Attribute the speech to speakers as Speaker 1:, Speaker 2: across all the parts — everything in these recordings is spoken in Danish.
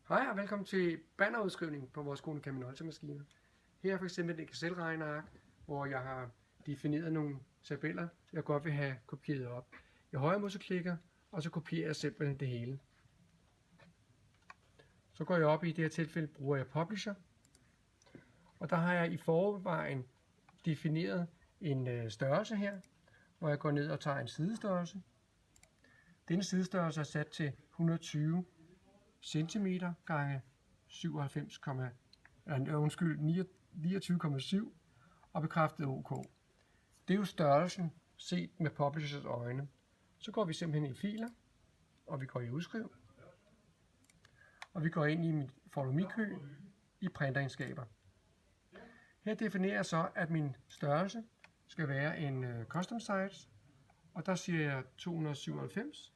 Speaker 1: Hej og velkommen til bannerudskrivning på vores Konica Minolta-maskiner. Her er for eksempel et Excel-regneark, hvor jeg har defineret nogle tabeller, jeg godt vil have kopieret op. Jeg højre museklikker, og så kopierer jeg simpelthen det hele. Så går jeg op i det her tilfælde, bruger jeg Publisher. Og der har jeg i forvejen defineret en størrelse her, hvor jeg går ned og tager en sidestørrelse. Denne sidestørrelse er sat til 120 cm gange 29,7 og bekræftet OK. Det er jo størrelsen set med Publishers øjne. Så går vi simpelthen i filer, og vi går i udskriv, og vi går ind i mit Follow Me-kø i printeregenskaber. Her definerer jeg så, at min størrelse skal være en custom size, og der siger jeg 297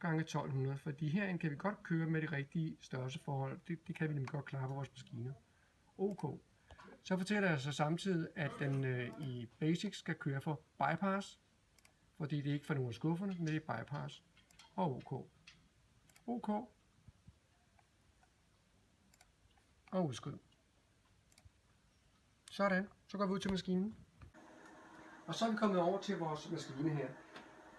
Speaker 1: gange 1200, fordi herinde kan vi godt køre med det rigtige størrelseforhold. Det kan vi nemlig godt klare på vores maskiner. OK. Så fortæller jeg så samtidig, at den i Basic skal køre for bypass, fordi det er ikke for nogle af skufferne, men det er bypass. Og OK. OK. Og udskriv. Sådan. Så går vi ud til maskinen. Og så er vi kommet over til vores maskine her.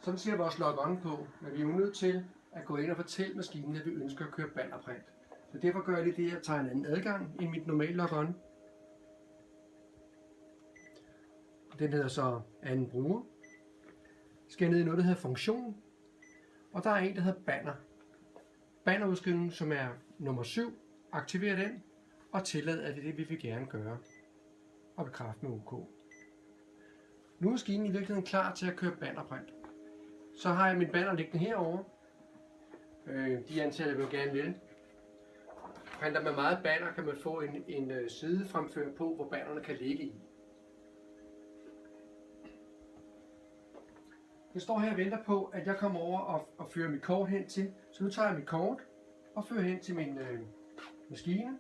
Speaker 1: Sådan ser vores log-on på, men vi er jo nødt til at gå ind og fortælle maskinen, at vi ønsker at køre bannerprint. Så derfor gør jeg lige det, at jeg tager en anden adgang i mit normale log-on. Den hedder så anden bruger. Skal jeg ned i noget, der hedder funktion. Og der er en, der hedder banner. Bannerudskrivning, som er nummer 7. Aktiver den og tillad, at det er det, vi vil gerne gøre. Og bekræft med OK. Nu er maskinen i virkeligheden klar til at køre bannerprint. Så har jeg min banner liggende herovre. De antal, jeg vil gerne vil. Printer med meget banner, kan man få en sidefremfører på, hvor bannerne kan ligge i. Jeg står her og venter på, at jeg kommer over og fører mit kort hen til. Så nu tager jeg mit kort og fører hen til min maskine.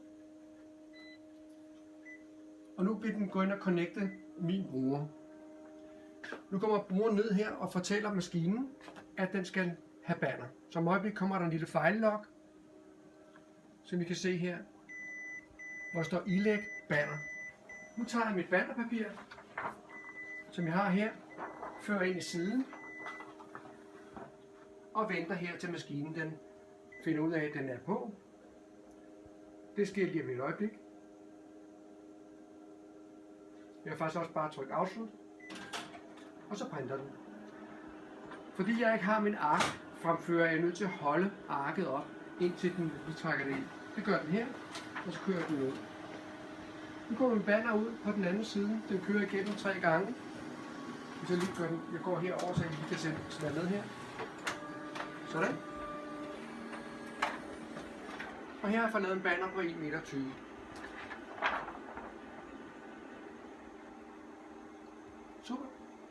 Speaker 1: Og nu vil den gå ind og connecte min bruger. Nu kommer brugeren ned her og fortæller maskinen, at den skal have banner. Så om øjeblik kommer der en lille fejllog, som I kan se her, hvor der står ilæg banner. Nu tager jeg mit bannerpapir, som jeg har her, fører ind i siden, og venter her til maskinen den finder ud af, at den er på. Det sker lige om et øjeblik. Jeg vil faktisk også bare trykke afslut. Og så printer den. Fordi jeg ikke har min ark fremfører, jeg er nødt til at holde arket op, indtil den vi trækker det ind. Det gør den her, og så kører den ud. Nu går min banner ud på den anden side. Den kører igennem 3 gange. Hvis jeg lige gør den, jeg går herover, så jeg lige kan sætte med her. Sådan. Og her har jeg fået lavet en banner på 1,20 m.